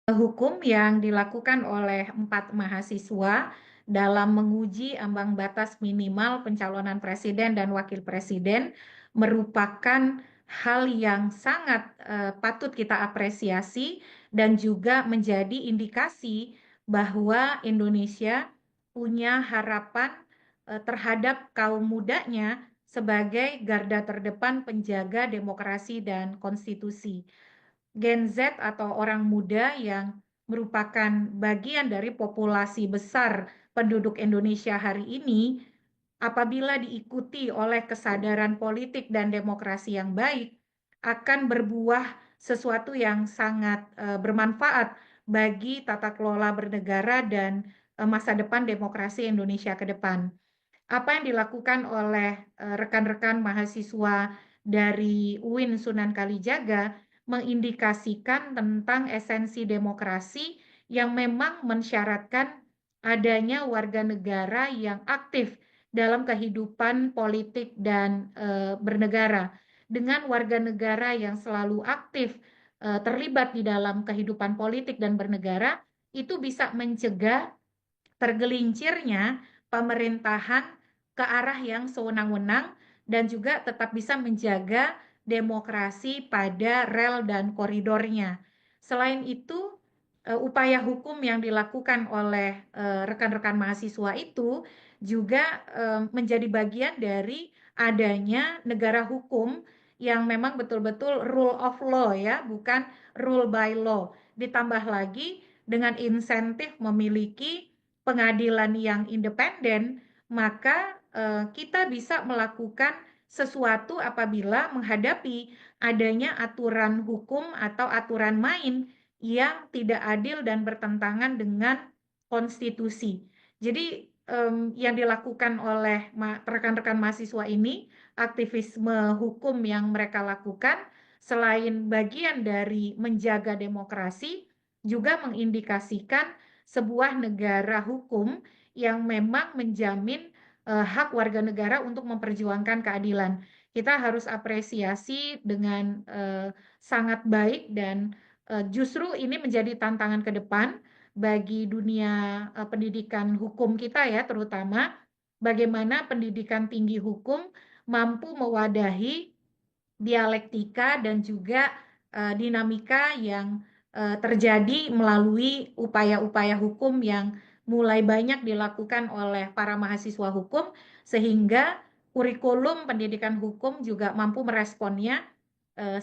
Hukum yang dilakukan oleh 4 mahasiswa dalam menguji ambang batas minimal pencalonan presiden dan wakil presiden merupakan hal yang sangat patut kita apresiasi dan juga menjadi indikasi bahwa Indonesia punya harapan terhadap kaum mudanya sebagai garda terdepan penjaga demokrasi dan konstitusi. Gen Z atau orang muda yang merupakan bagian dari populasi besar penduduk Indonesia hari ini, apabila diikuti oleh kesadaran politik dan demokrasi yang baik, akan berbuah sesuatu yang sangat bermanfaat bagi tata kelola bernegara dan masa depan demokrasi Indonesia ke depan. Apa yang dilakukan oleh rekan-rekan mahasiswa dari UIN Sunan Kalijaga mengindikasikan tentang esensi demokrasi yang memang mensyaratkan adanya warga negara yang aktif dalam kehidupan politik dan bernegara. Dengan warga negara yang selalu aktif terlibat di dalam kehidupan politik dan bernegara, itu bisa mencegah tergelincirnya pemerintahan ke arah yang sewenang-wenang dan juga tetap bisa menjaga demokrasi pada rel dan koridornya. Selain itu, upaya hukum yang dilakukan oleh rekan-rekan mahasiswa itu juga menjadi bagian dari adanya negara hukum yang memang betul-betul rule of law ya, bukan rule by law. Ditambah lagi dengan insentif memiliki pengadilan yang independen, maka kita bisa melakukan sesuatu apabila menghadapi adanya aturan hukum atau aturan main yang tidak adil dan bertentangan dengan konstitusi. Jadi yang dilakukan oleh rekan-rekan mahasiswa ini, aktivisme hukum yang mereka lakukan, selain bagian dari menjaga demokrasi, juga mengindikasikan sebuah negara hukum yang memang menjamin hak warga negara untuk memperjuangkan keadilan. Kita harus apresiasi dengan sangat baik dan justru ini menjadi tantangan ke depan bagi dunia pendidikan hukum kita ya, terutama bagaimana pendidikan tinggi hukum mampu mewadahi dialektika dan juga dinamika yang terjadi melalui upaya-upaya hukum yang mulai banyak dilakukan oleh para mahasiswa hukum sehingga kurikulum pendidikan hukum juga mampu meresponnya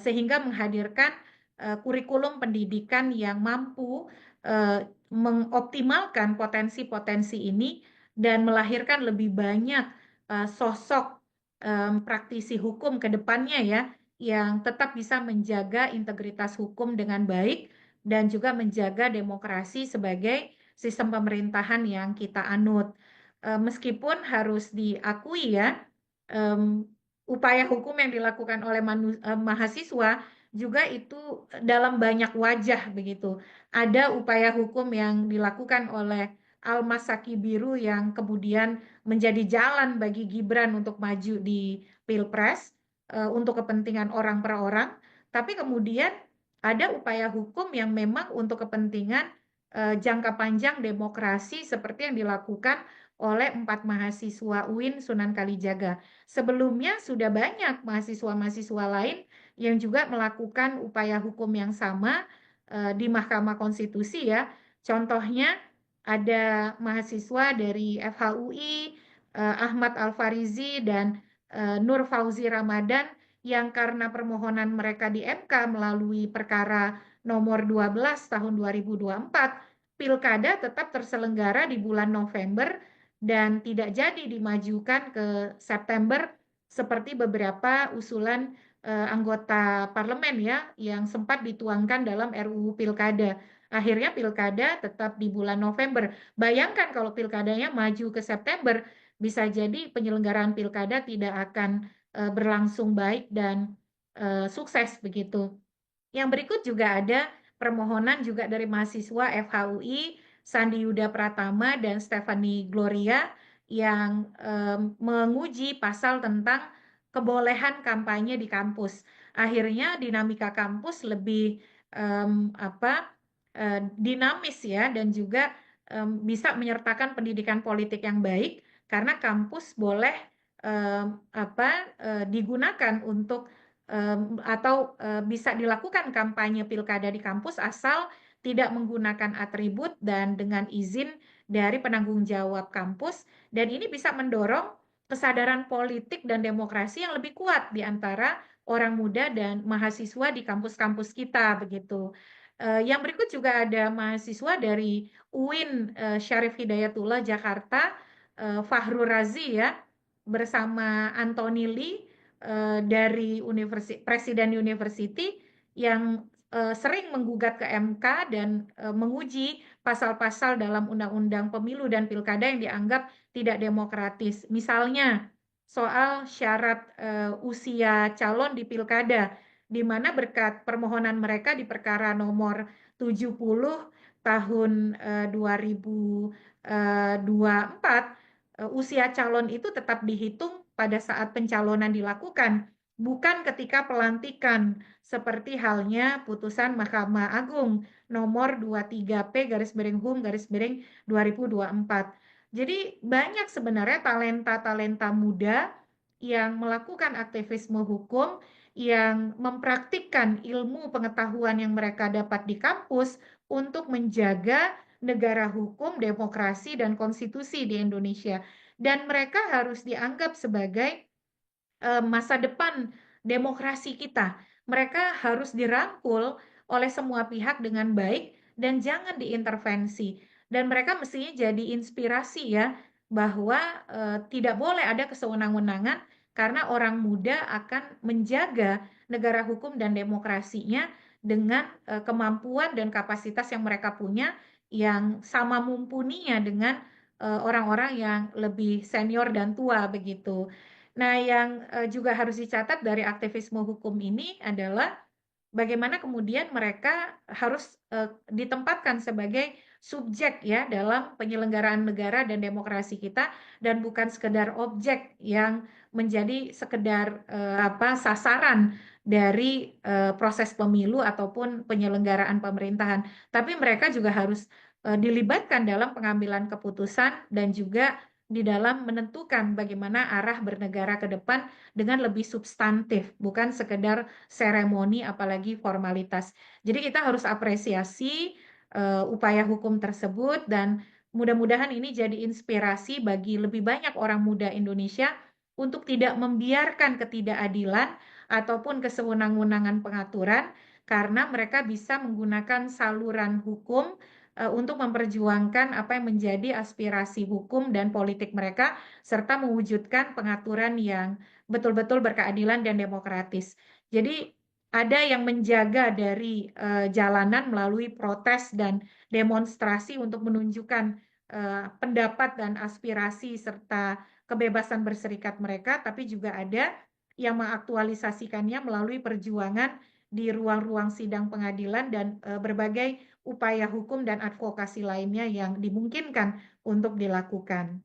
sehingga menghadirkan kurikulum pendidikan yang mampu mengoptimalkan potensi-potensi ini dan melahirkan lebih banyak sosok praktisi hukum ke depannya ya, yang tetap bisa menjaga integritas hukum dengan baik dan juga menjaga demokrasi sebagai sistem pemerintahan yang kita anut. Meskipun harus diakui ya, upaya hukum yang dilakukan oleh mahasiswa juga itu dalam banyak wajah begitu. Ada upaya hukum yang dilakukan oleh Almas Saki Biru yang kemudian menjadi jalan bagi Gibran untuk maju di Pilpres untuk kepentingan orang per orang, tapi kemudian ada upaya hukum yang memang untuk kepentingan jangka panjang demokrasi seperti yang dilakukan oleh 4 mahasiswa UIN Sunan Kalijaga. Sebelumnya sudah banyak mahasiswa-mahasiswa lain yang juga melakukan upaya hukum yang sama di Mahkamah Konstitusi ya. Contohnya ada mahasiswa dari FHUI, Ahmad Al-Farizi dan Nur Fauzi Ramadan yang karena permohonan mereka di MK melalui perkara nomor 12 tahun 2024, pilkada tetap terselenggara di bulan November dan tidak jadi dimajukan ke September seperti beberapa usulan anggota parlemen ya yang sempat dituangkan dalam RUU Pilkada. Akhirnya pilkada tetap di bulan November. Bayangkan kalau pilkadanya maju ke September, bisa jadi penyelenggaraan pilkada tidak akan berlangsung baik dan sukses begitu. Yang berikut juga ada permohonan juga dari mahasiswa FHUI, Sandi Yuda Pratama dan Stephanie Gloria yang menguji pasal tentang kebolehan kampanye di kampus. Akhirnya dinamika kampus lebih apa dinamis ya, dan juga bisa menyertakan pendidikan politik yang baik, karena kampus boleh digunakan untuk atau bisa dilakukan kampanye pilkada di kampus asal tidak menggunakan atribut dan dengan izin dari penanggung jawab kampus, dan ini bisa mendorong kesadaran politik dan demokrasi yang lebih kuat di antara orang muda dan mahasiswa di kampus-kampus kita begitu. Yang berikut juga ada mahasiswa dari UIN Syarif Hidayatullah Jakarta, Fahru Razi ya, bersama Anthony Lee dari Presiden University yang sering menggugat ke MK dan menguji pasal-pasal dalam Undang-Undang Pemilu dan Pilkada yang dianggap tidak demokratis. Misalnya soal syarat usia calon di Pilkada, di mana berkat permohonan mereka di perkara nomor 70 tahun 2024, usia calon itu tetap dihitung pada saat pencalonan dilakukan, bukan ketika pelantikan, seperti halnya putusan Mahkamah Agung nomor 23P/HUM/2024. Jadi banyak sebenarnya talenta-talenta muda yang melakukan aktivisme hukum, yang mempraktikkan ilmu pengetahuan yang mereka dapat di kampus untuk menjaga negara hukum, demokrasi, dan konstitusi di Indonesia. Dan mereka harus dianggap sebagai masa depan demokrasi kita. Mereka harus dirangkul oleh semua pihak dengan baik dan jangan diintervensi. Dan mereka mestinya jadi inspirasi ya, bahwa tidak boleh ada kesewenang-wenangan karena orang muda akan menjaga negara hukum dan demokrasinya dengan kemampuan dan kapasitas yang mereka punya yang sama mumpuninya dengan orang-orang yang lebih senior dan tua begitu. Nah, yang juga harus dicatat dari aktivisme hukum ini adalah bagaimana kemudian mereka harus ditempatkan sebagai subjek ya dalam penyelenggaraan negara dan demokrasi kita, dan bukan sekedar objek yang menjadi sekedar sasaran dari proses pemilu ataupun penyelenggaraan pemerintahan. Tapi mereka juga harus dilibatkan dalam pengambilan keputusan dan juga di dalam menentukan bagaimana arah bernegara ke depan dengan lebih substantif, bukan sekedar seremoni apalagi formalitas. Jadi kita harus apresiasi upaya hukum tersebut, dan mudah-mudahan ini jadi inspirasi bagi lebih banyak orang muda Indonesia untuk tidak membiarkan ketidakadilan ataupun kesewenang-wenangan pengaturan, karena mereka bisa menggunakan saluran hukum untuk memperjuangkan apa yang menjadi aspirasi hukum dan politik mereka, serta mewujudkan pengaturan yang betul-betul berkeadilan dan demokratis. Jadi ada yang menjaga dari jalanan melalui protes dan demonstrasi untuk menunjukkan pendapat dan aspirasi serta kebebasan berserikat mereka, tapi juga ada yang mengaktualisasikannya melalui perjuangan di ruang-ruang sidang pengadilan dan berbagai upaya hukum dan advokasi lainnya yang dimungkinkan untuk dilakukan.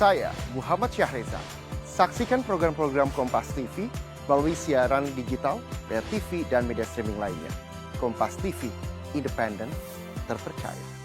Saya Muhammad Syahreza. Saksikan program-program Kompas TV melalui siaran digital, pay TV, dan media streaming lainnya. Kompas TV, independen, terpercaya.